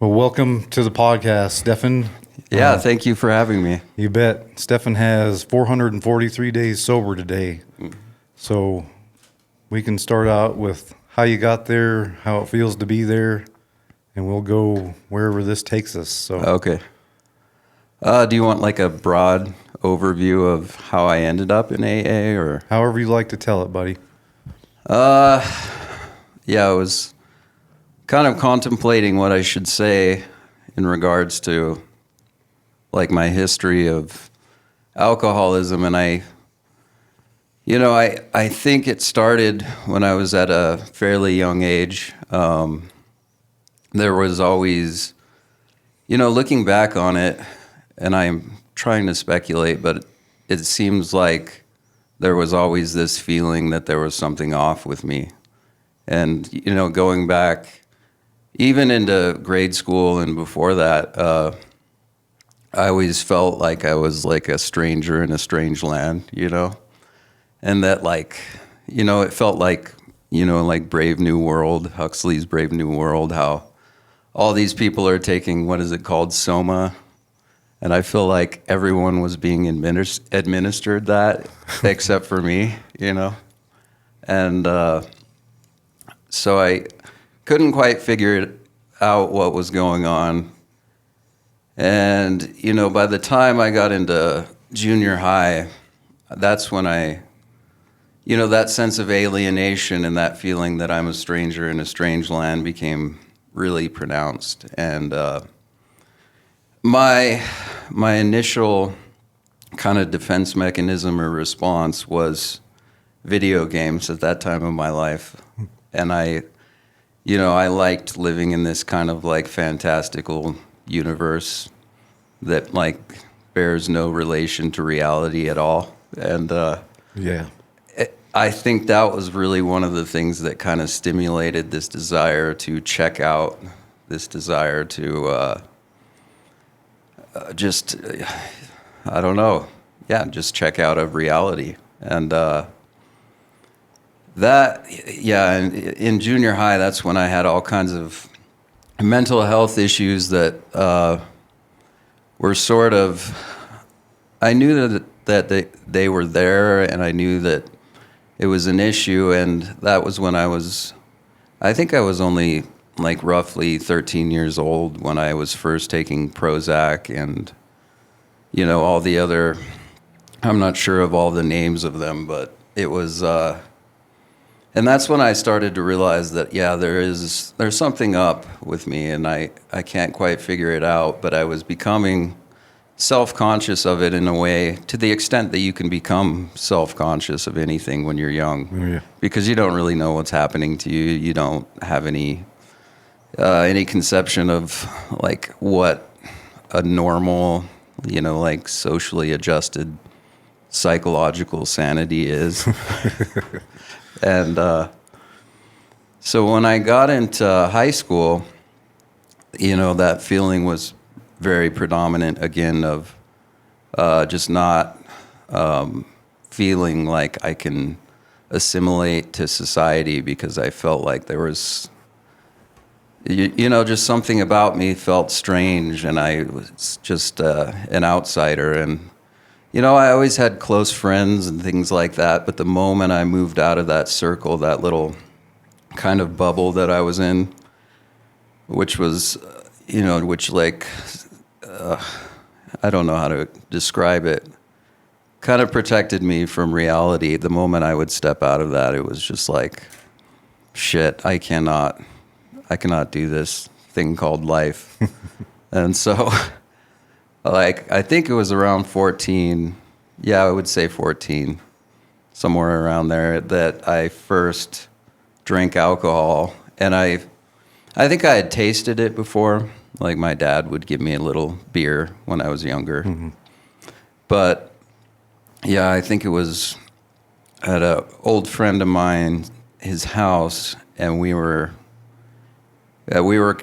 Well, welcome to the podcast, Stefan. Yeah, thank you for having me. You bet. Stefan has 443 days sober today. So we can start out with how you got there, how it feels to be there, and we'll go wherever this takes us. So Okay. Do you want like a broad overview of how I ended up in AA or? however you like to tell it, buddy. Yeah, I was kind of contemplating what I should say in regards to like my history of alcoholism, and I think it started when I was at a fairly young age. There was always, looking back on it, and I'm trying to speculate, but it seems like there was always this feeling that there was something off with me. And, going back even into grade school and before that, I always felt like I was like a stranger in a strange land, and that it felt like, like Brave New World, Huxley's Brave New World, how all these people are taking, what is it called, Soma, and I feel like everyone was being administered that except for me, and so I couldn't quite figure out what was going on. And, by the time I got into junior high, that's when that sense of alienation and that feeling that I'm a stranger in a strange land became really pronounced. And my initial kind of defense mechanism or response was video games at that time of my life. And I liked living in this kind of like fantastical universe that like bears no relation to reality at all. And I think that was really one of the things that kind of stimulated this desire to check out, this desire to just check out of reality. And and in junior high, that's when I had all kinds of mental health issues that were sort of, I knew that they were there, and I knew that it was an issue, and that was when I think I was only like roughly 13 years old when I was first taking Prozac and, all the other, I'm not sure of all the names of them, but it was, and that's when I started to realize that, there's something up with me, and I can't quite figure it out, but I was becoming self-conscious of it in a way, to the extent that you can become self-conscious of anything when you're young, because you don't really know what's happening to you. You don't have any conception of like what a normal, like socially adjusted psychological sanity is. And so when I got into high school, that feeling was very predominant again of just not feeling like I can assimilate to society, because I felt like there was, just something about me felt strange, and I was just an outsider. And I always had close friends and things like that, but the moment I moved out of that circle, that little kind of bubble that I was in, which was, I don't know how to describe it, kind of protected me from reality. The moment I would step out of that, it was just like, shit, I cannot do this thing called life. And so, like, I think it was around 14, I would say 14, somewhere around there, that I first drank alcohol. And I think I had tasted it before. Like, my dad would give me a little beer when I was younger. Mm-hmm. But, I think it was at an old friend of mine, his house, and we were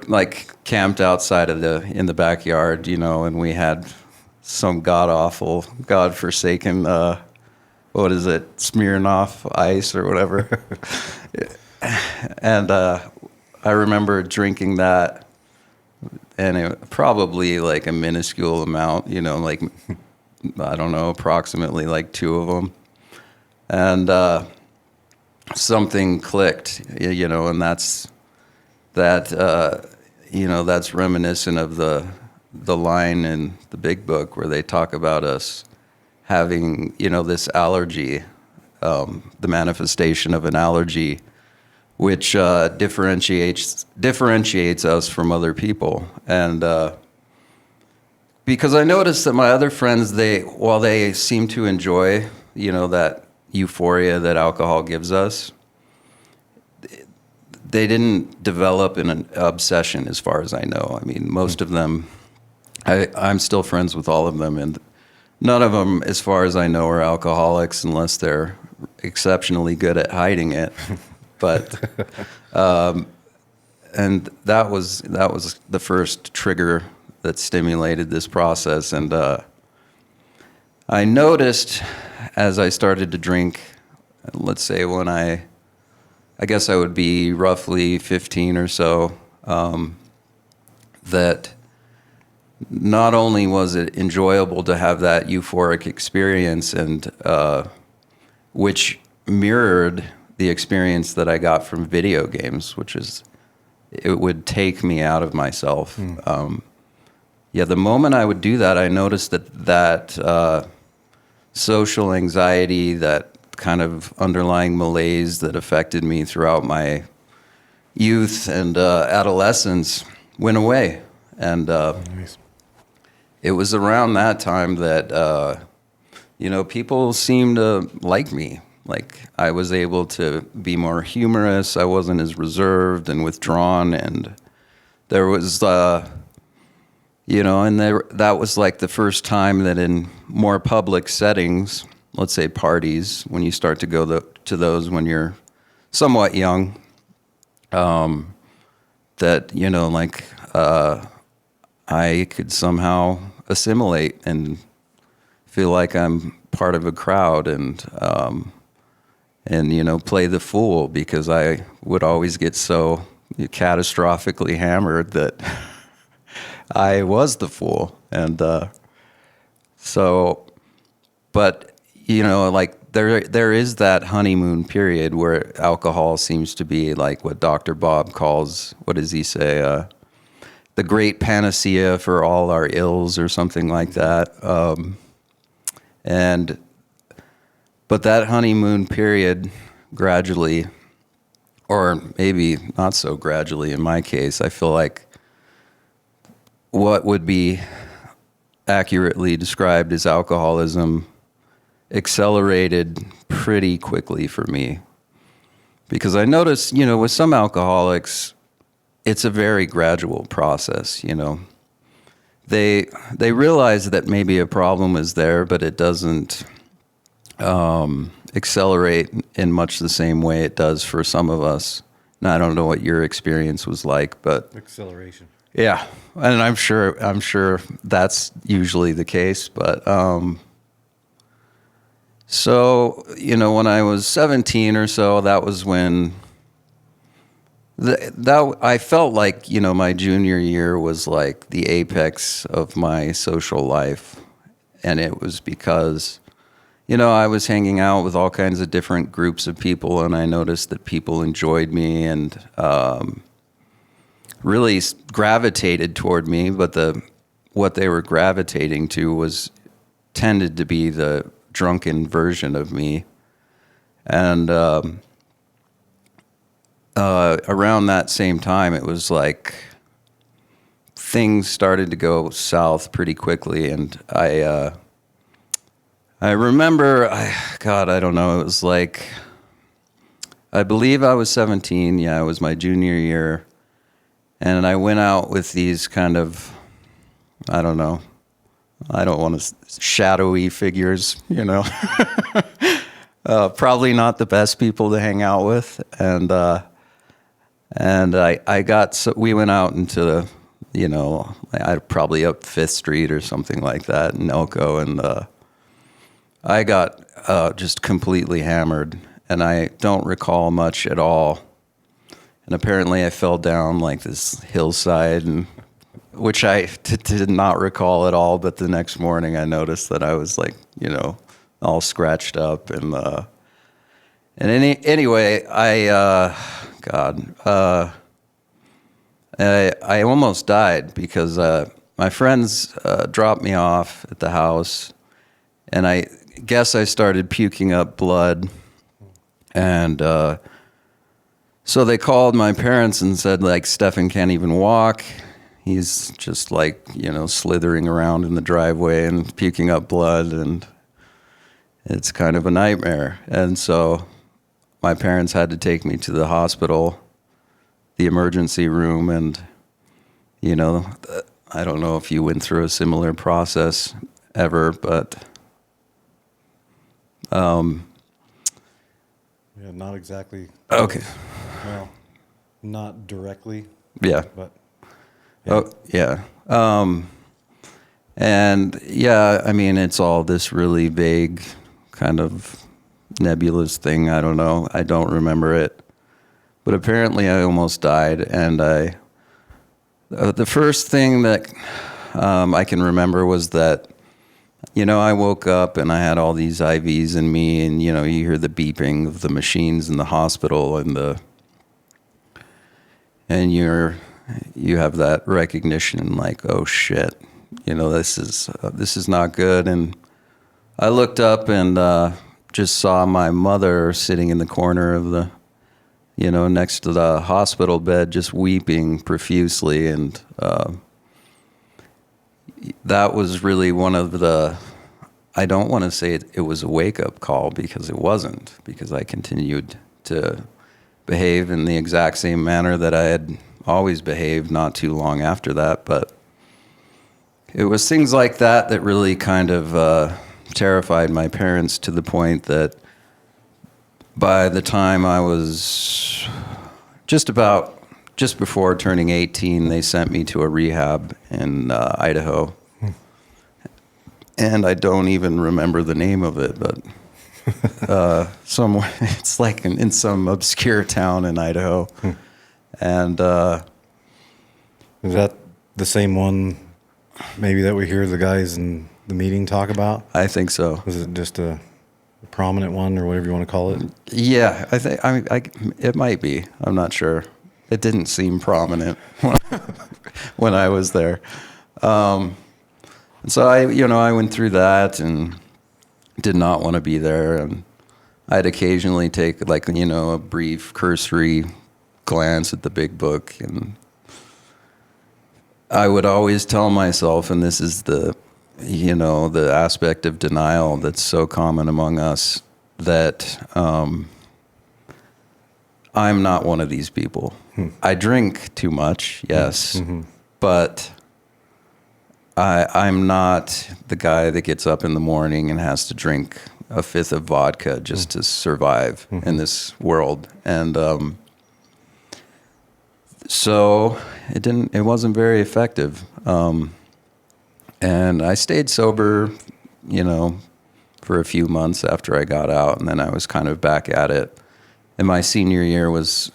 like camped outside of in the backyard, and we had some god-awful, god-forsaken, what is it, Smirnoff Ice or whatever. And I remember drinking that and it, probably like a minuscule amount, you know, like, I don't know, approximately like 2 of them. And something clicked, you know, and that's you know, that's reminiscent of the line in the Big Book where they talk about us having, you know, this allergy, the manifestation of an allergy, which differentiates us from other people. And because I noticed that my other friends, while they seem to enjoy, you know, that euphoria that alcohol gives us, they didn't develop an obsession, as far as I know. I mean, most of them, I'm still friends with all of them, and none of them, as far as I know, are alcoholics unless they're exceptionally good at hiding it. But and that was the first trigger that stimulated this process. And I noticed as I started to drink, let's say when I guess I would be roughly 15 or so, that not only was it enjoyable to have that euphoric experience, and which mirrored the experience that I got from video games, which is, it would take me out of myself. Yeah, the moment I would do that, I noticed that social anxiety, that kind of underlying malaise that affected me throughout my youth and adolescence went away. And Nice. it was around that time that, you know, people seemed to like me. Like, I was able to be more humorous. I wasn't as reserved and withdrawn. And there was, you know, and that was like the first time that in more public settings, let's say parties, when you start to go to those when you're somewhat young, that, you know, like, I could somehow assimilate and feel like I'm part of a crowd, and you know, play the fool, because I would always get so catastrophically hammered that I was the fool. And so, but, you know, like there is that honeymoon period where alcohol seems to be like what Dr. Bob calls, what does he say, the great panacea for all our ills, or something like that. But that honeymoon period gradually, or maybe not so gradually in my case, I feel like what would be accurately described as alcoholism accelerated pretty quickly for me. Because I noticed, you know, with some alcoholics, it's a very gradual process, you know. They realize that maybe a problem is there, but it doesn't accelerate in much the same way it does for some of us. Now, I don't know what your experience was like, but Acceleration. yeah, and I'm sure that's usually the case. But so, you know, when I was 17 or so, that was when that I felt like, you know, my junior year was like the apex of my social life, and it was because, you know, I was hanging out with all kinds of different groups of people, and I noticed that people enjoyed me and really gravitated toward me. But what they were gravitating to tended to be the drunken version of me. And around that same time, it was like things started to go south pretty quickly, and I remember, God, I don't know, it was like, I believe I was 17, yeah, it was my junior year, and I went out with these kind of, I don't know, I don't want to, shadowy figures, you know, probably not the best people to hang out with, and we went out into the, you know, probably up Fifth Street or something like that in Elko, and I got just completely hammered, and I don't recall much at all. And apparently I fell down like this hillside and which I did not recall at all. But the next morning, I noticed that I was like, all scratched up, anyway, I almost died because my friends dropped me off at the house, and I guess I started puking up blood, and so they called my parents and said, like, Stefan can't even walk. He's just like, slithering around in the driveway and puking up blood, and it's kind of a nightmare. And so my parents had to take me to the hospital, the emergency room, and, I don't know if you went through a similar process ever, but Yeah, not exactly. okay. Well, not directly, Yeah. but Oh, yeah. And yeah, I mean, it's all this really vague kind of nebulous thing. I don't know. I don't remember it. But apparently I almost died. And the first thing that I can remember was that, I woke up and I had all these IVs in me, and, you hear the beeping of the machines in the hospital, and you have that recognition, like, oh shit, this is not good. And I looked up and just saw my mother sitting in the corner of the, next to the hospital bed, just weeping profusely. And that was really one of the, I don't want to say it was a wake-up call, because it wasn't, because I continued to behave in the exact same manner that I had always behaved not too long after that. But it was things like that that really kind of terrified my parents, to the point that by the time I was just before turning 18, they sent me to a rehab in Idaho. And I don't even remember the name of it, but somewhere, it's like in some obscure town in Idaho. And is that the same one maybe that we hear the guys in the meeting talk about? I think so. Was it just a prominent one, or whatever you want to call it? Yeah, I think it might be. I'm not sure. It didn't seem prominent when I was there. So I went through that and did not want to be there. And I'd occasionally take a brief cursory glance at the big book, and I would always tell myself, and this is the aspect of denial that's so common among us, that I'm not one of these people. I drink too much, yes, but I'm not the guy that gets up in the morning and has to drink a fifth of vodka just to survive in this world. And so it wasn't very effective. And I stayed sober, for a few months after I got out, and then I was kind of back at it. And my senior year was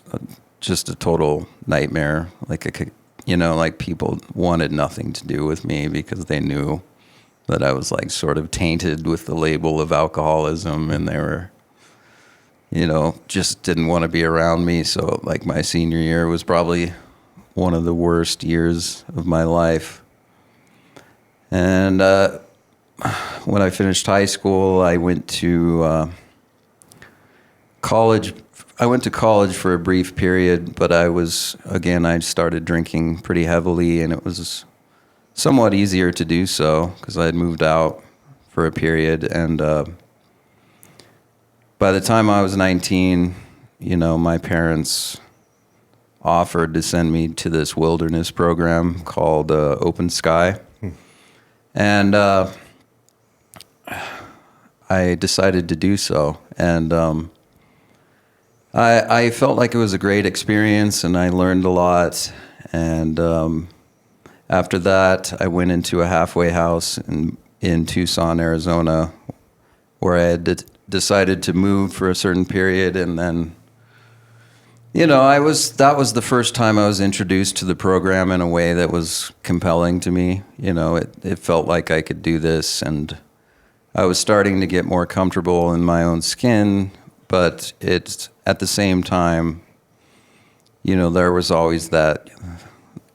just a total nightmare. Like people wanted nothing to do with me because they knew that I was like sort of tainted with the label of alcoholism, and they were, just didn't want to be around me. So like my senior year was probably one of the worst years of my life. And when I finished high school, I went to college. I went to college for a brief period, but I started drinking pretty heavily, and it was somewhat easier to do so because I had moved out for a period. And by the time I was 19, my parents offered to send me to this wilderness program called Open Sky. And I decided to do so. And I felt like it was a great experience, and I learned a lot. And after that, I went into a halfway house in Tucson, Arizona, where I had decided to move for a certain period. And then that was the first time I was introduced to the program in a way that was compelling to me. It felt like I could do this, and I was starting to get more comfortable in my own skin, but it's at the same time, there was always that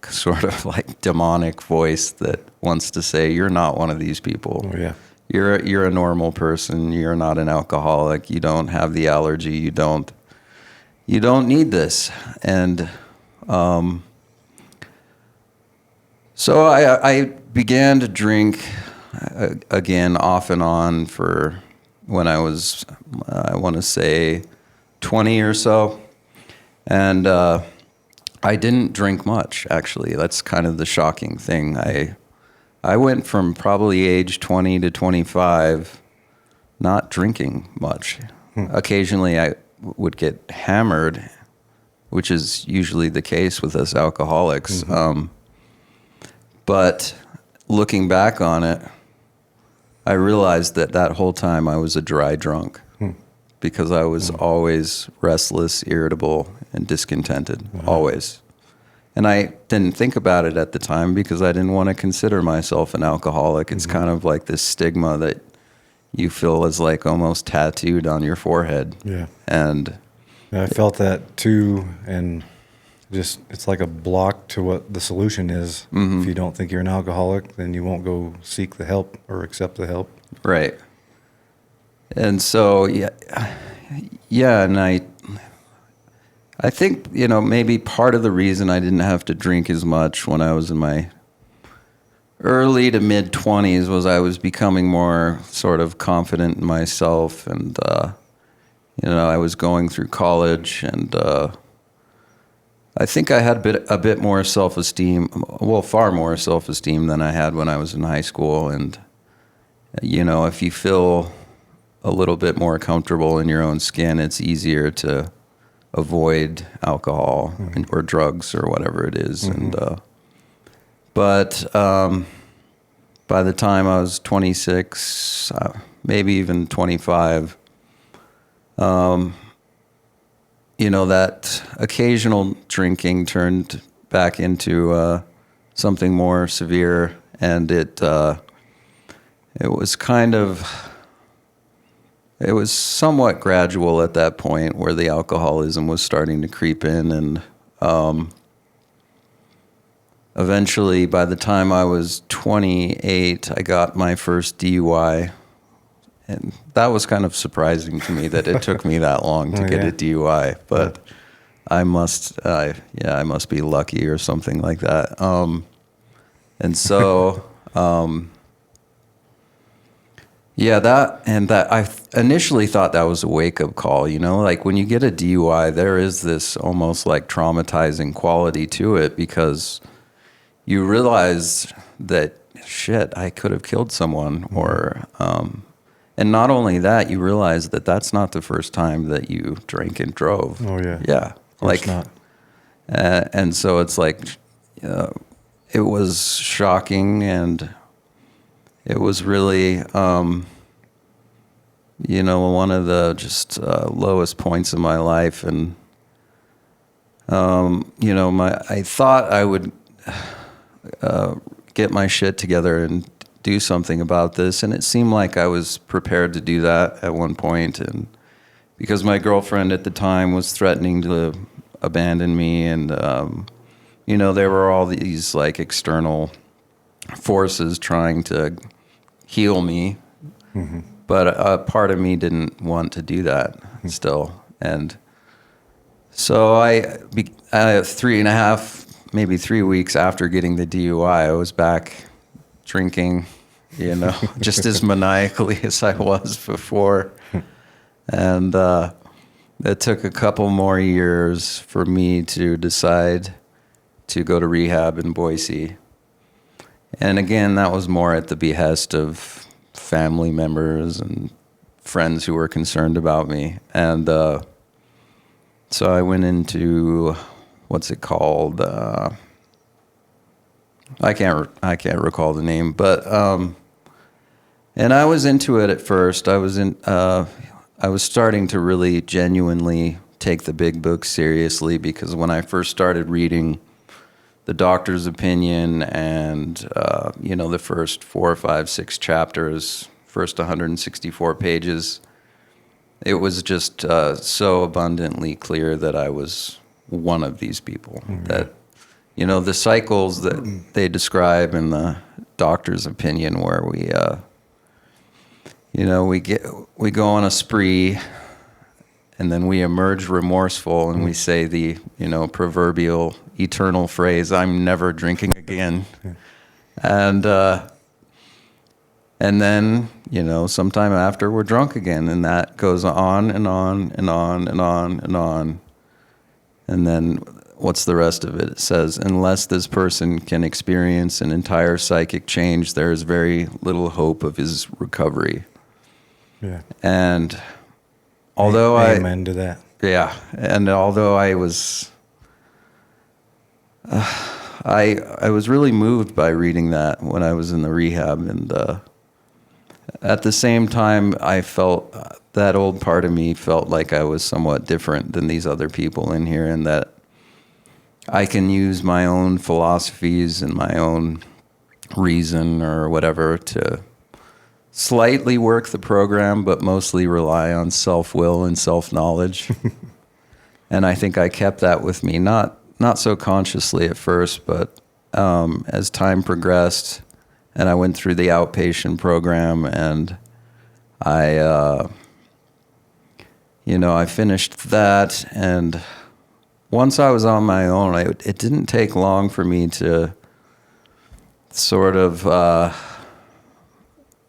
sort of like demonic voice that wants to say, you're not one of these people. Oh, yeah. You're a normal person. You're not an alcoholic. You don't have the allergy. You don't need this. And so I began to drink again off and on for when I was, I want to say 20 or so. And I didn't drink much, actually. That's kind of the shocking thing. I went from probably age 20 to 25 not drinking much. Occasionally I would get hammered, which is usually the case with us alcoholics. But looking back on it, I realized that whole time I was a dry drunk because I was always restless, irritable, and discontented, always. And I didn't think about it at the time because I didn't want to consider myself an alcoholic. It's kind of like this stigma that you feel is like almost tattooed on your forehead. Yeah. And I felt that too, and it's like a block to what the solution is. If you don't think you're an alcoholic, then you won't go seek the help or accept the help. right. And so, and I think, maybe part of the reason I didn't have to drink as much when I was in my early to mid 20s was I was becoming more sort of confident in myself, and I was going through college, and I think I had a bit more self-esteem, far more self-esteem than I had when I was in high school. And if you feel a little bit more comfortable in your own skin, it's easier to avoid alcohol or drugs or whatever it is. And but by the time I was 26, maybe even 25, that occasional drinking turned back into something more severe, and it was it was somewhat gradual at that point, where the alcoholism was starting to creep in, and eventually, by the time I was 28, I got my first DUI. And that was kind of surprising to me that it took me that long to get a DUI, but I must be lucky or something like that. And so, that I initially thought that was a wake-up call. Like when you get a DUI, there is this almost like traumatizing quality to it, because you realize that, shit, I could have killed someone, or, and not only that, you realize that that's not the first time that you drank and drove. Oh, yeah. Yeah. Like, not. And so it's like, it was shocking, and it was really, one of the just lowest points of my life. And, I thought I would get my shit together and do something about this, and it seemed like I was prepared to do that at one point, and because my girlfriend at the time was threatening to abandon me, and there were all these like external forces trying to heal me, but a part of me didn't want to do that still. And so I 3.5, maybe 3 weeks after getting the DUI, I was back drinking, just as maniacally as I was before. And it took a couple more years for me to decide to go to rehab in Boise. And again, that was more at the behest of family members and friends who were concerned about me. And so I went into, what's it called? I can't recall the name, but and I was into it at first. I was starting to really genuinely take the big book seriously, because when I first started reading the doctor's opinion and, the first 4 or 5, 6 chapters, first 164 pages, it was just so abundantly clear that I was one of these people. Mm-hmm. That, the cycles that they describe in the doctor's opinion, where we go on a spree, and then we emerge remorseful, and we say the, proverbial eternal phrase, "I'm never drinking again." Yeah. And then, sometime after, we're drunk again, and that goes on and on and on and on and on. And then what's the rest of it? It says, unless this person can experience an entire psychic change, there is very little hope of his recovery. Yeah. And although Amen to that. Yeah. And although I was... I was really moved by reading that when I was in the rehab, and at the same time, I felt that old part of me felt like I was somewhat different than these other people in here, and that I can use my own philosophies and my own reason or whatever to slightly work the program, but mostly rely on self-will and self-knowledge. And I think I kept that with me, not so consciously at first, but as time progressed, and I went through the outpatient program, and I finished that. And once I was on my own, it didn't take long for me to sort of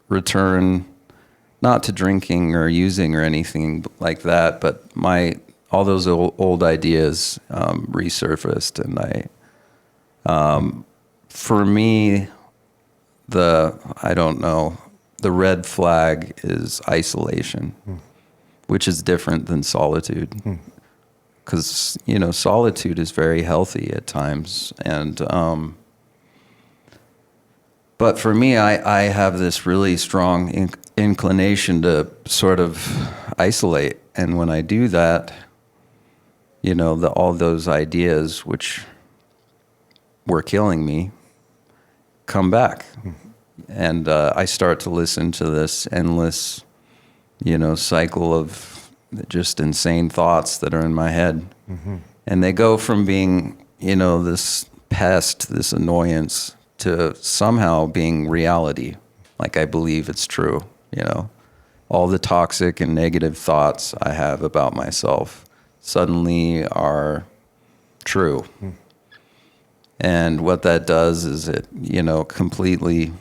return, not to drinking or using or anything like that, but all those old ideas resurfaced. And for me, the red flag is isolation, which is different than solitude. Because, solitude is very healthy at times. And, but for me, I have this really strong inclination to sort of isolate. And when I do that, all those ideas which were killing me come back. And I start to listen to this endless, cycle of just insane thoughts that are in my head. Mm-hmm. And they go from being, this pest, this annoyance, to somehow being reality. Like I believe it's true, All the toxic and negative thoughts I have about myself suddenly are true. Mm. And what that does is it, completely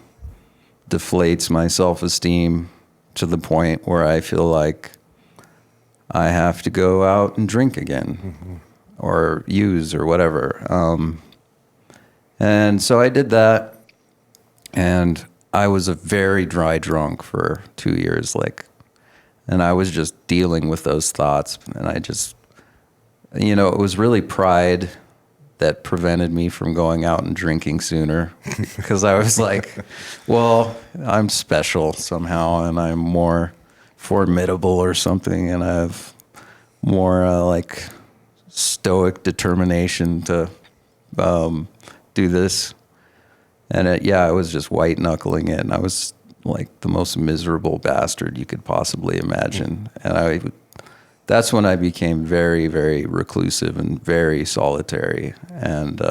deflates my self-esteem to the point where I feel like I have to go out and drink again, mm-hmm. or use or whatever. And so I did that, and I was a very dry drunk for 2 years, and I was just dealing with those thoughts, and I just, it was really pride that prevented me from going out and drinking sooner, because I was like, well, I'm special somehow, and I'm more formidable or something, and I have more stoic determination to do this. And I was just white knuckling it, and I was like the most miserable bastard you could possibly imagine. And that's when I became very, very reclusive and very solitary. And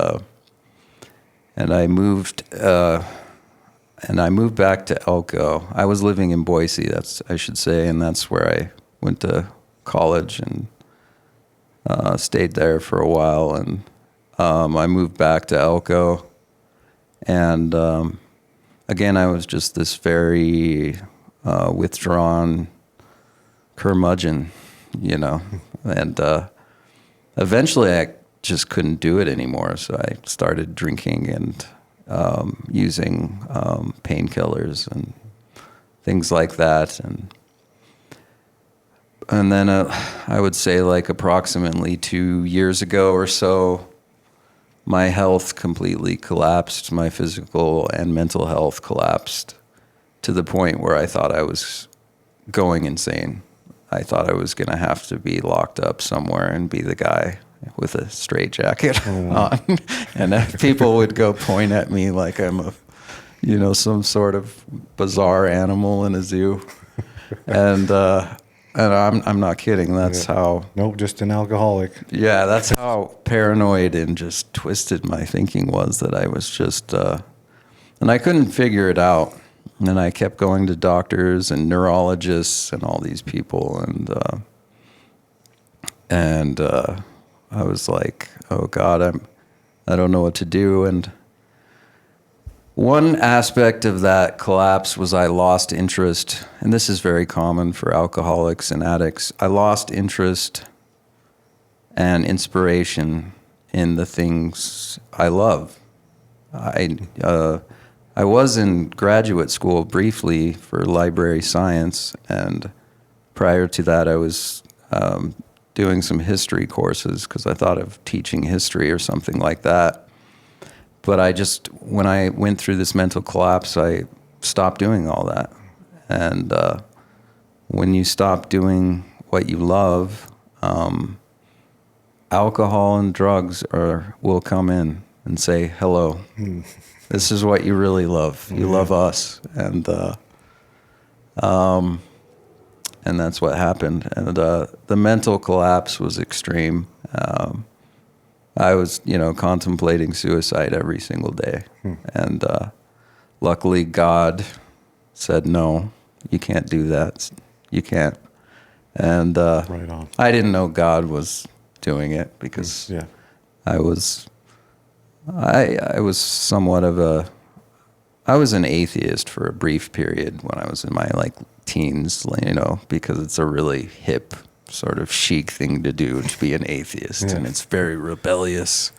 I moved back to Elko. I was living in Boise, I should say, and that's where I went to college and stayed there for a while. And I moved back to Elko, and again, I was just this very withdrawn curmudgeon, and eventually I just couldn't do it anymore. So I started drinking and using painkillers and things like that. And then I would say approximately 2 years ago or so, my health completely collapsed. My physical and mental health collapsed to the point where I thought I was going insane. I thought I was going to have to be locked up somewhere and be the guy with a straitjacket on. And people would go point at me like I'm some sort of bizarre animal in a zoo. And I'm not kidding. That's how. Nope, just an alcoholic. Yeah, that's how paranoid and just twisted my thinking was, that I was just, and I couldn't figure it out. And I kept going to doctors and neurologists and all these people, and I was like, oh God, I don't know what to do. And one aspect of that collapse was I lost interest, and this is very common for alcoholics and addicts. I lost interest and inspiration in the things I love. I was in graduate school briefly for library science, and prior to that I was doing some history courses because I thought of teaching history or something like that. But when I went through this mental collapse, I stopped doing all that. And when you stop doing what you love, alcohol and drugs will come in and say, hello, this is what you really love. You love us. And that's what happened. And the mental collapse was extreme. I was, contemplating suicide every single day. And luckily God said, no, you can't do that. You can't. And Right on. I didn't know God was doing it because I was somewhat of I was an atheist for a brief period when I was in my teens, because it's a really hip sort of chic thing to do, to be an atheist, and it's very rebellious,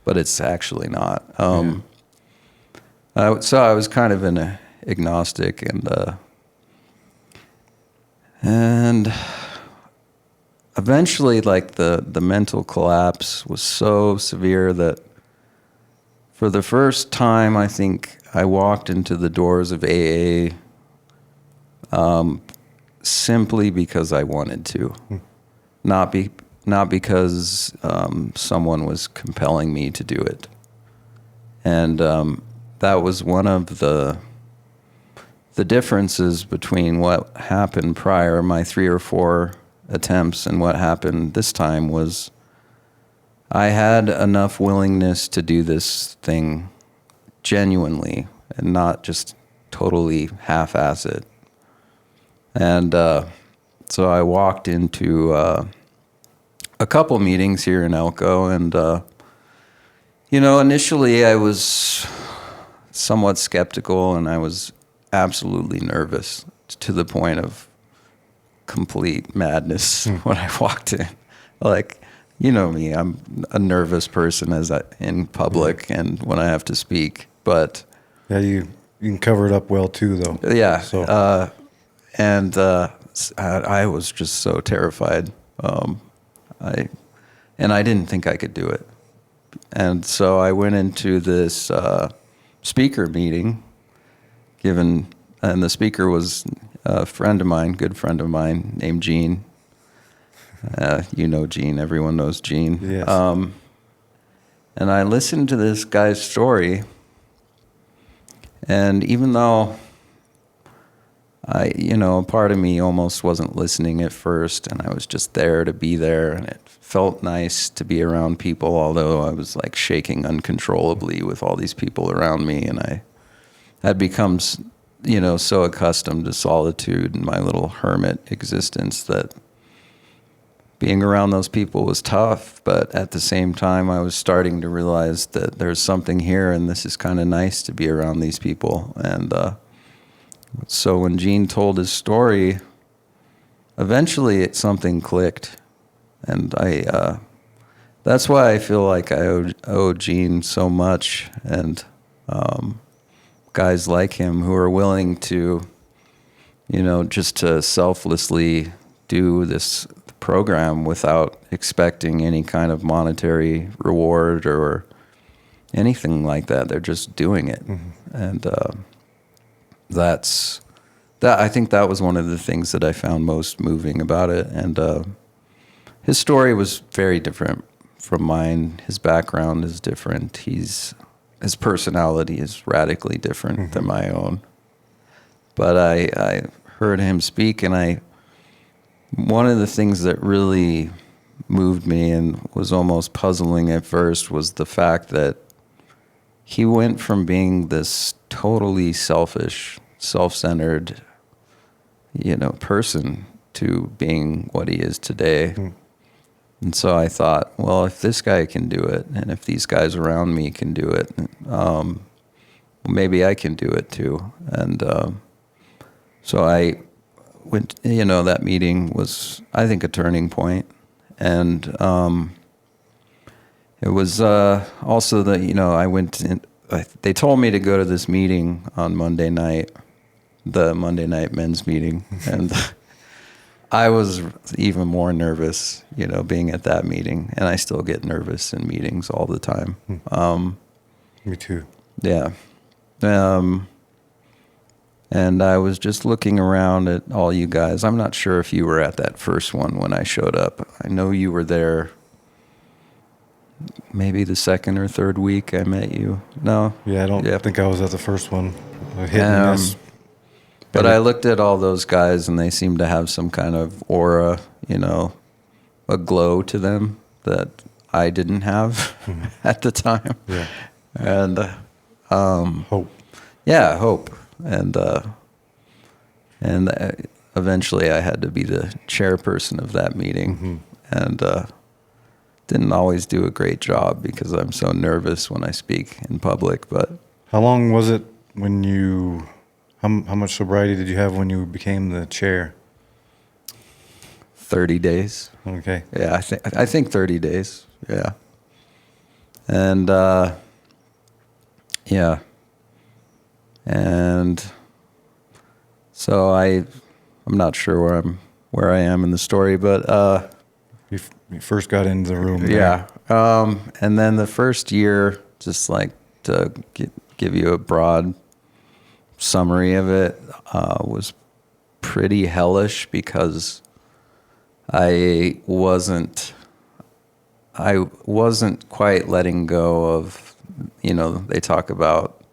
but it's actually not. So I was kind of an agnostic, and eventually, the mental collapse was so severe that for the first time, I think I walked into the doors of AA simply because I wanted to, not because someone was compelling me to do it. And that was one of the differences between what happened prior, my 3 or 4 attempts, and what happened this time was I had enough willingness to do this thing genuinely and not just totally half-ass it. And so I walked into a couple meetings here in Elko, and initially I was somewhat skeptical, and I was absolutely nervous to the point of complete madness when I walked in. You know me, I'm a nervous person in public and when I have to speak, but Yeah, you can cover it up well too, though. yeah. So. I was just so terrified. I didn't think I could do it. And so I went into this speaker meeting, and the speaker was a friend of mine, good friend of mine, named Gene. Gene. Everyone knows Gene. Yes. And I listened to this guy's story, and even though a part of me almost wasn't listening at first, and I was just there to be there, and it felt nice to be around people, although I was shaking uncontrollably with all these people around me, and I had become, so accustomed to solitude and my little hermit existence that being around those people was tough. But at the same time, I was starting to realize that there's something here, and this is kind of nice to be around these people. And so when Gene told his story, eventually something clicked. And that's why I feel like I owe Gene so much, and guys like him who are willing to, just to selflessly do this program without expecting any kind of monetary reward or anything like that. They're just doing it. And that's I think that was one of the things that I found most moving about it. And his story was very different from mine. His background is different. His personality is radically different than my own. But I heard him speak, and one of the things that really moved me and was almost puzzling at first was the fact that he went from being this totally selfish, self-centered, person to being what he is today. And so I thought, well, if this guy can do it, and if these guys around me can do it, maybe I can do it too. And so I went, that meeting was, I think, a turning point. And it was also I went in, they told me to go to this meeting on Monday night, the Monday night men's meeting. And I was even more nervous, being at that meeting. And I still get nervous in meetings all the time. Me too. Yeah. And I was just looking around at all you guys. I'm not sure if you were at that first one when I showed up. I know you were there maybe the second or third week I met you. No? Yeah, I don't think I was at the first one. I hit and miss. But I looked at all those guys, and they seemed to have some kind of aura, a glow to them that I didn't have at the time. Yeah. And Hope. Yeah, hope. And eventually I had to be the chairperson of that meeting. And didn't always do a great job because I'm so nervous when I speak in public. But How long was it when you... How much sobriety did you have when you became the chair? 30 days. Okay. Yeah, I think 30 days. Yeah. And yeah. And so I'm not sure where I am in the story, but You first got into the room. yeah. And then the first year, just like to give you a broad summary of it, was pretty hellish because I wasn't quite letting go of, they talk about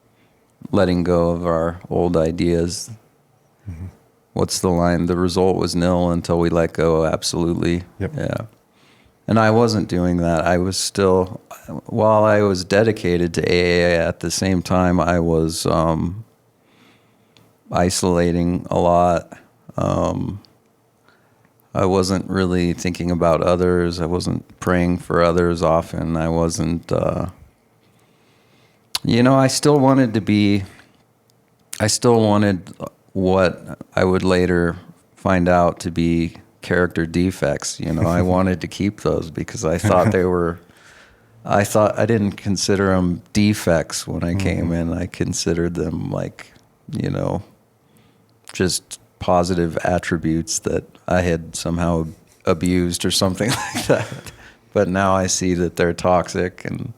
letting go of our old ideas. What's the line? The result was nil until we let go. Absolutely. Yep. Yeah. And I wasn't doing that. I was still, while I was dedicated to AA, at the same time, I was isolating a lot. I wasn't really thinking about others. I wasn't praying for others often. I wasn't, I still wanted what I would later find out to be character defects. I wanted to keep those because I thought I didn't consider them defects when I came in. I considered them like, just positive attributes that I had somehow abused or something like that. But now I see that they're toxic, and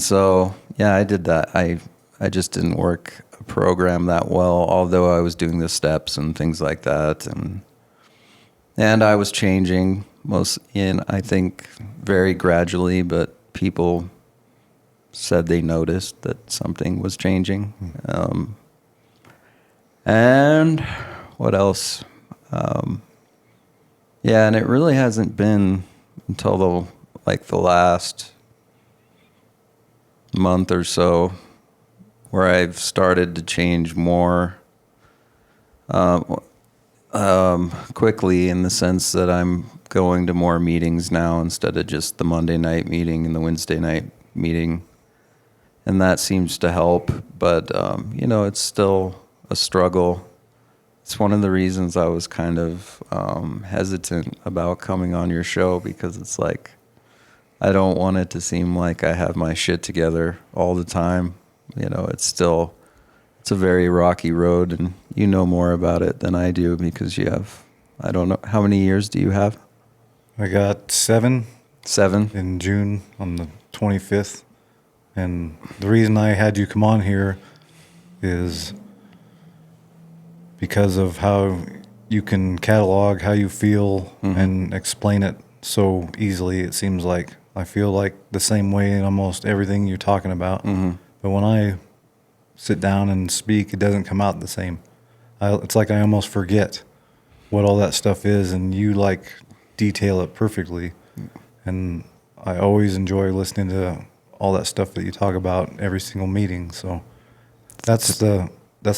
so yeah, I did that. I just didn't work a program that well, although I was doing the steps and things like that, and I was changing I think very gradually, but people said they noticed that something was changing. And what else? Yeah, and it really hasn't been until the last month or so where I've started to change more quickly, in the sense that I'm going to more meetings now instead of just the Monday night meeting and the Wednesday night meeting. And that seems to help, but it's still a struggle. It's one of the reasons I was kind of hesitant about coming on your show, because it's like, I don't want it to seem like I have my shit together all the time. It's a very rocky road, and you know more about it than I do because you have, I don't know, how many years do you have? I got 7 in June on the 25th. And the reason I had you come on here is because of how you can catalog how you feel and explain it so easily. It seems like I feel like the same way in almost everything you're talking about. But when I sit down and speak, it doesn't come out the same. It's like I almost forget what all that stuff is, and you like detail it perfectly. And I always enjoy listening to all that stuff that you talk about every single meeting. So that's the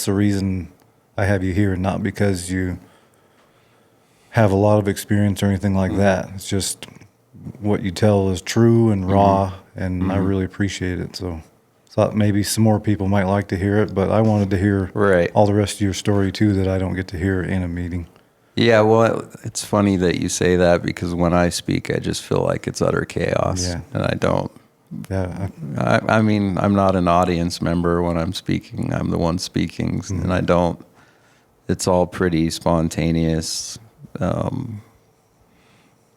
reason I have you here, not because you have a lot of experience or anything like that. It's just what you tell is true and raw, and I really appreciate it. So thought maybe some more people might like to hear it, but I wanted to hear all the rest of your story too that I don't get to hear in a meeting. Yeah, well, it's funny that you say that, because when I speak, I just feel like it's utter chaos, and I don't. Yeah. I mean, I'm not an audience member when I'm speaking. I'm the one speaking, and I don't. It's all pretty spontaneous.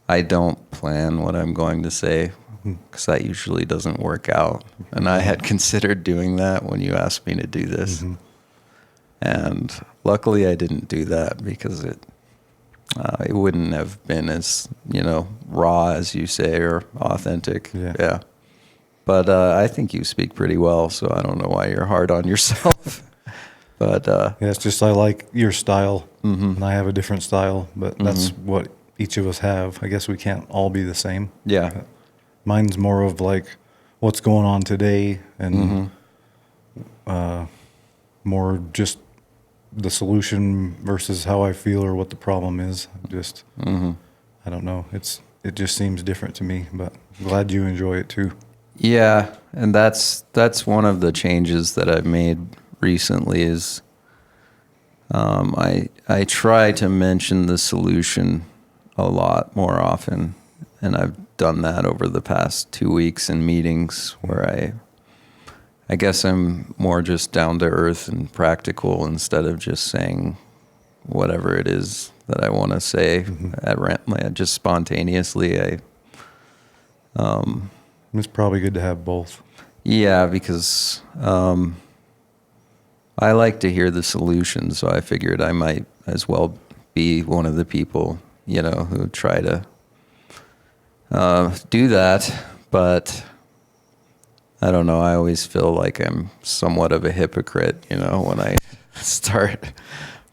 I don't plan what I'm going to say, because that usually doesn't work out. And I had considered doing that when you asked me to do this. And luckily I didn't do that, because it wouldn't have been as, raw as you say, or authentic. Yeah. But I think you speak pretty well, so I don't know why you're hard on yourself. But yeah, it's just I like your style, and I have a different style, but that's what each of us have. I guess we can't all be the same. Yeah. Mine's more of like what's going on today, and more just the solution versus how I feel or what the problem is. Just I don't know. It just seems different to me, but I'm glad you enjoy it too. Yeah, and that's one of the changes that I've made recently is I try to mention the solution a lot more often, and I've done that over the past 2 weeks in meetings where I guess I'm more just down to earth and practical, instead of just saying whatever it is that I want to say just spontaneously. It's probably good to have both. Yeah, because I like to hear the solution, so I figured I might as well be one of the people, who try to do that. But I don't know, I always feel like I'm somewhat of a hypocrite, when I start,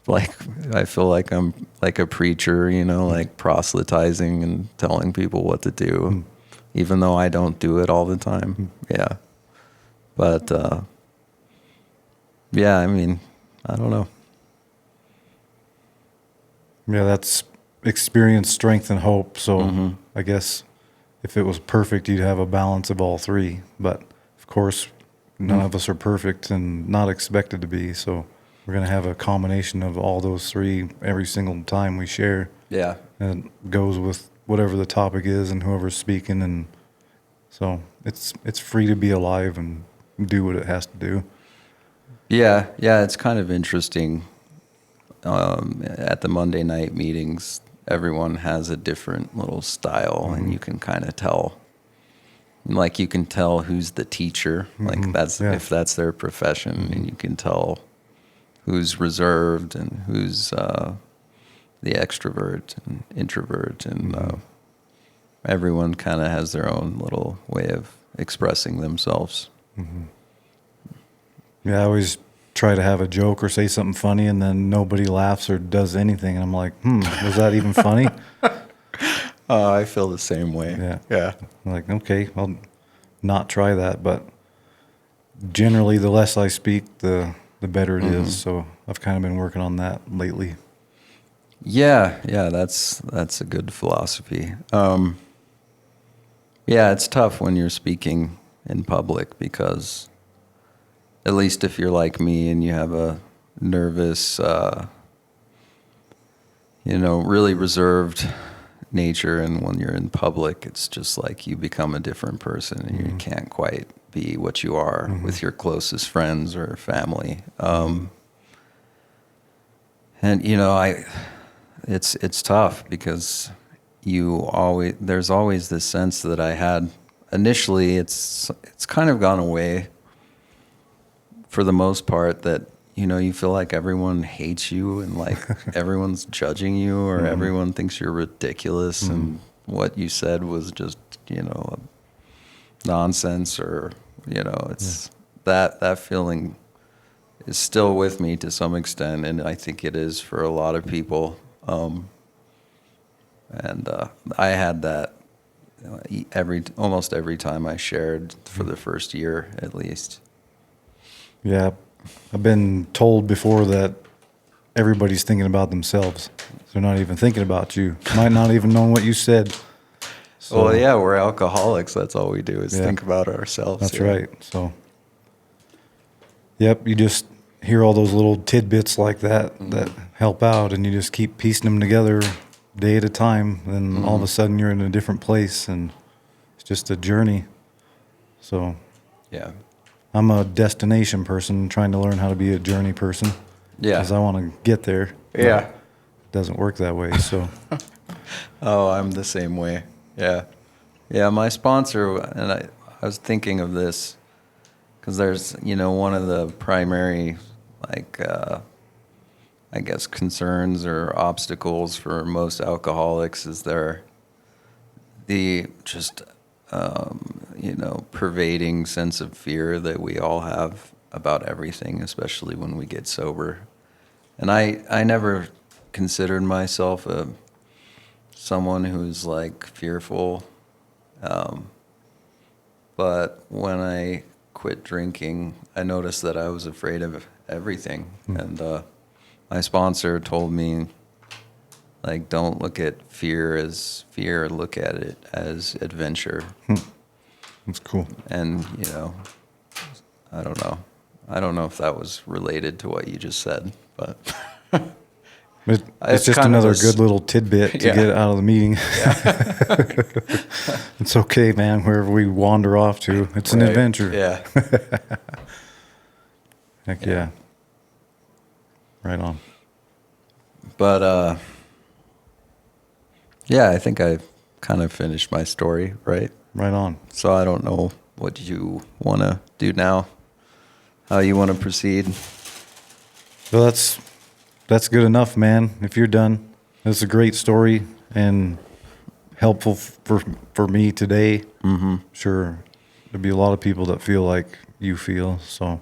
I feel like I'm like a preacher, like proselytizing and telling people what to do, even though I don't do it all the time. Yeah. But, yeah, I mean, I don't know. Yeah, that's experience, strength, and hope. So I guess if it was perfect, you'd have a balance of all three. But of course, none of us are perfect and not expected to be. So we're going to have a combination of all those three every single time we share. Yeah. And it goes with whatever the topic is and whoever's speaking. And so it's free to be alive and do what it has to do. Yeah, it's kind of interesting. At the Monday night meetings, everyone has a different little style, and you can kind of tell. Like, you can tell who's the teacher, like if that's their profession, and you can tell who's reserved and who's the extrovert and introvert, and everyone kind of has their own little way of expressing themselves. Yeah, I always try to have a joke or say something funny, and then nobody laughs or does anything, and I'm like, was that even funny? I feel the same way. Yeah. I'm like, okay, I'll not try that, but generally the less I speak, the better it is. So I've kind of been working on that lately. Yeah, that's a good philosophy. Yeah, it's tough when you're speaking in public, because at least if you're like me and you have a nervous, really reserved nature, and when you're in public, it's just like you become a different person, and you can't quite be what you are with your closest friends or family. And it's tough, because there's always this sense that I had initially. It's kind of gone away for the most part, that, you know, you feel like everyone hates you and like everyone's judging you, or everyone thinks you're ridiculous and what you said was just, you know, nonsense, or, you know, it's that feeling is still with me to some extent, and I think it is for a lot of people. And I had that almost every time I shared for the first year at least. Yeah. I've been told before that everybody's thinking about themselves. They're not even thinking about you. Might not even know what you said. So, Well, yeah, we're alcoholics. That's all we do is think about ourselves. That's right. So, yep, you just hear all those little tidbits like that that help out, and you just keep piecing them together day at a time. Then all of a sudden you're in a different place, and it's just a journey. So, Yeah. I'm a destination person trying to learn how to be a journey person. Yeah. Because I want to get there. Yeah. It doesn't work that way. So, Oh, I'm the same way. Yeah. Yeah, my sponsor, and I was thinking of this because there's, you know, one of the primary, like, I guess, concerns or obstacles for most alcoholics is the just, you know, pervading sense of fear that we all have about everything, especially when we get sober. And I never considered myself someone who's like fearful. But when I quit drinking, I noticed that I was afraid of everything. And my sponsor told me, like, don't look at fear as fear, look at it as adventure. that's cool. And, you know, I don't know. I don't know if that was related to what you just said, but It's It's just kind of another a good little tidbit to Yeah. get out of the meeting. It's okay, man, wherever we wander off to. It's an Right. adventure. Yeah. Heck yeah. Right on. But yeah, I think I kind of finished my story, right? Right on. So I don't know what you want to do now, how you want to proceed. Well, that's good enough, man. If you're done, that's a great story and helpful for me today. Mm-hmm. Sure, there'll be a lot of people that feel like you feel. So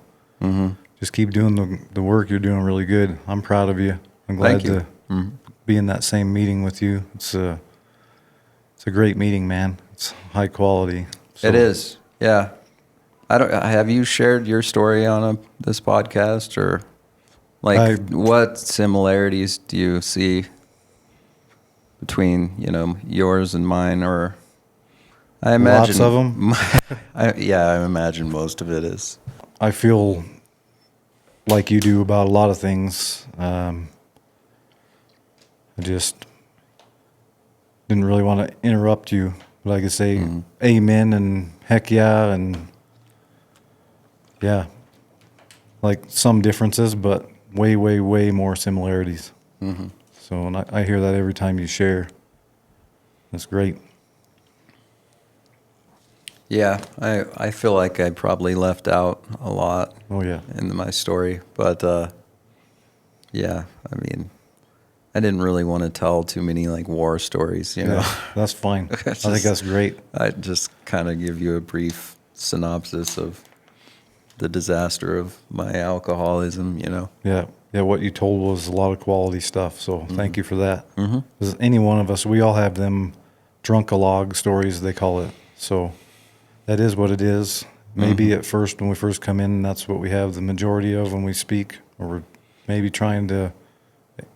just keep doing the work. You're doing really good. I'm proud of you. I'm glad Thank you. to be in that same meeting with you. It's a great meeting, man. It's high quality. So, It is, yeah. I don't. Have you shared your story on this podcast, or like what similarities do you see between, you know, yours and mine? Or I imagine Lots of them. I imagine most of it is. I feel like you do about a lot of things. I just didn't really want to interrupt you, but I could say amen and heck yeah, and yeah, like some differences, but way, way, way more similarities. So, and I hear that every time you share. That's great. Yeah, I feel like I probably left out a lot Oh yeah. in my story, but yeah, I mean, I didn't really want to tell too many like war stories, you know. Yeah, that's fine. I It's think just- that's great. I just kind of give you a brief synopsis of the disaster of my alcoholism, you know. Yeah. Yeah, what you told was a lot of quality stuff, so thank you for that. 'Cause any one of us, we all have them drunk-a-log stories, they call it. So that is what it is. Maybe at first, when we first come in, that's what we have the majority of when we speak, or we're maybe trying to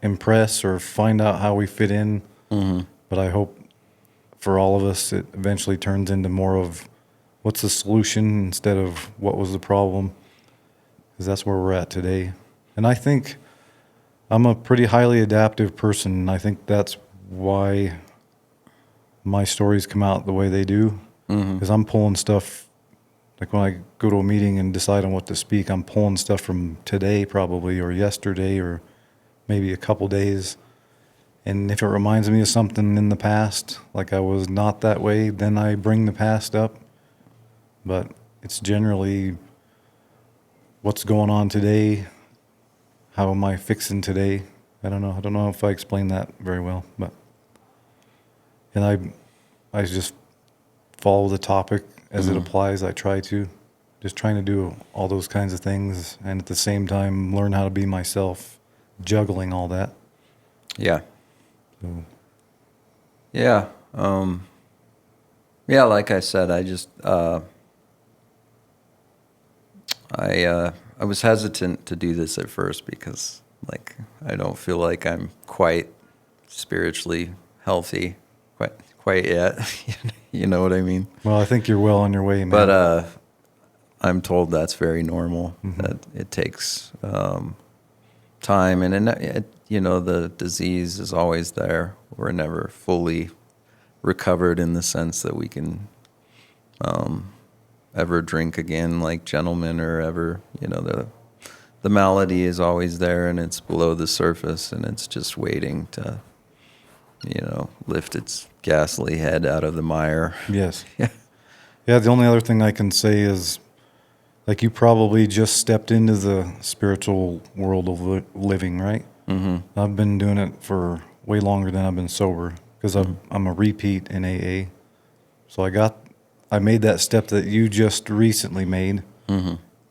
impress or find out how we fit in. But I hope for all of us, it eventually turns into more of what's the solution instead of what was the problem, because that's where we're at today. And I think I'm a pretty highly adaptive person, and I think that's why my stories come out the way they do, because I'm pulling stuff, like when I go to a meeting and decide on what to speak, I'm pulling stuff from today probably, or yesterday, or maybe a couple days. And if it reminds me of something in the past, like I was not that way, then I bring the past up. But it's generally what's going on today. How am I fixing today? I don't know. I don't know if I explained that very well, but and I just follow the topic as it applies. I try to just trying to do all those kinds of things, and at the same time learn how to be myself, juggling all that. Yeah. So, Yeah. Yeah, like I said, I was hesitant to do this at first because, like, I don't feel like I'm quite spiritually healthy quite yet. You know what I mean? well, I think you're well on your way, man. But I'm told that's very normal. That it takes time, and the disease is always there. We're never fully recovered in the sense that we can ever drink again like gentlemen, or ever, the malady is always there, and it's below the surface, and it's just waiting to, lift its ghastly head out of the mire. Yes. Yeah. Yeah, the only other thing I can say is, like, you probably just stepped into the spiritual world of living, right? Mm-hmm. I've been doing it for way longer than I've been sober, because I'm a repeat in AA. So I made that step that you just recently made,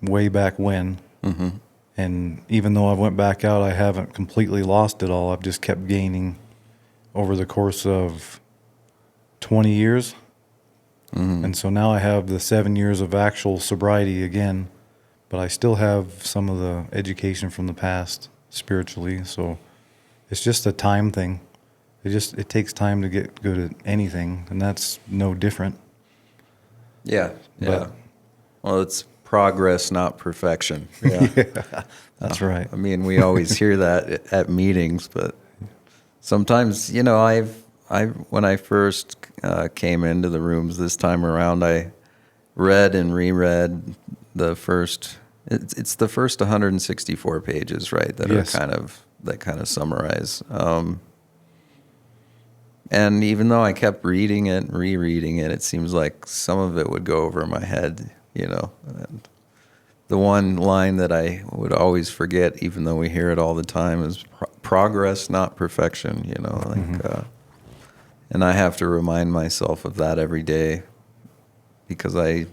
way back when. Mm-hmm. And even though I went back out, I haven't completely lost it all. I've just kept gaining over the course of 20 years. Mm-hmm. And so now I have the 7 years of actual sobriety again, but I still have some of the education from the past spiritually. So it's just a time thing. It takes time to get good at anything, and that's no different. Yeah. Yeah. Well, it's progress, not perfection. Yeah. Yeah, that's right. I mean, we always hear that at meetings, but sometimes, when I first came into the rooms this time around, I read and reread the first. It's the first 164 pages, right? That Yes. that kind of summarize. And even though I kept reading it and rereading it, it seems like some of it would go over my head, And the one line that I would always forget, even though we hear it all the time, is progress, not perfection, and I have to remind myself of that every day, because I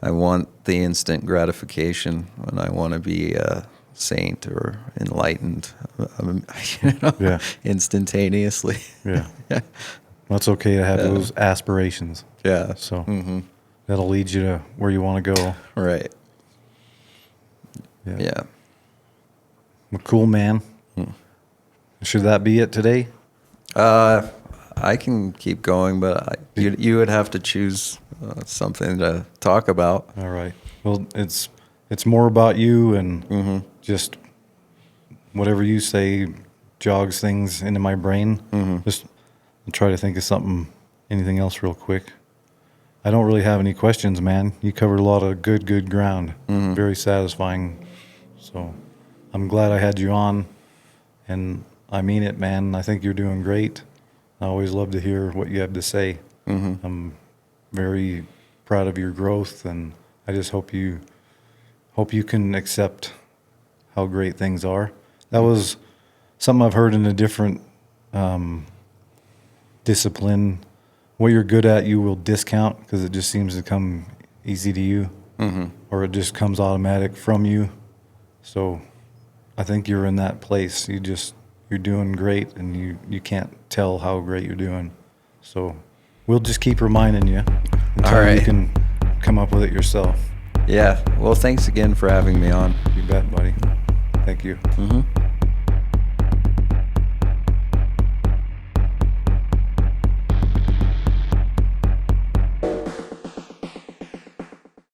want the instant gratification, and I want to be a saint or enlightened, Yeah. instantaneously. Yeah. Well, it's okay to have those aspirations. Yeah. So that'll lead you to where you want to go. Right. Yeah. Yeah. Well, cool, man. Should that be it today? I can keep going, but you would have to choose something to talk about. All right. Well, it's more about you, and just whatever you say jogs things into my brain. Just I'll try to think of anything else real quick. I don't really have any questions, man. You covered a lot of good ground. Very satisfying. So I'm glad I had you on, and I mean it, man. I think you're doing great. I always love to hear what you have to say. I'm very proud of your growth, and I just hope you can accept how great things are. That was something I've heard in a different discipline. What you're good at, you will discount, because it just seems to come easy to you, or it just comes automatic from you. So I think you're in that place. You're doing great, and you can't tell how great you're doing. So we'll just keep reminding you until you can come up with it yourself. Yeah. Well, thanks again for having me on. You bet, buddy. Thank you.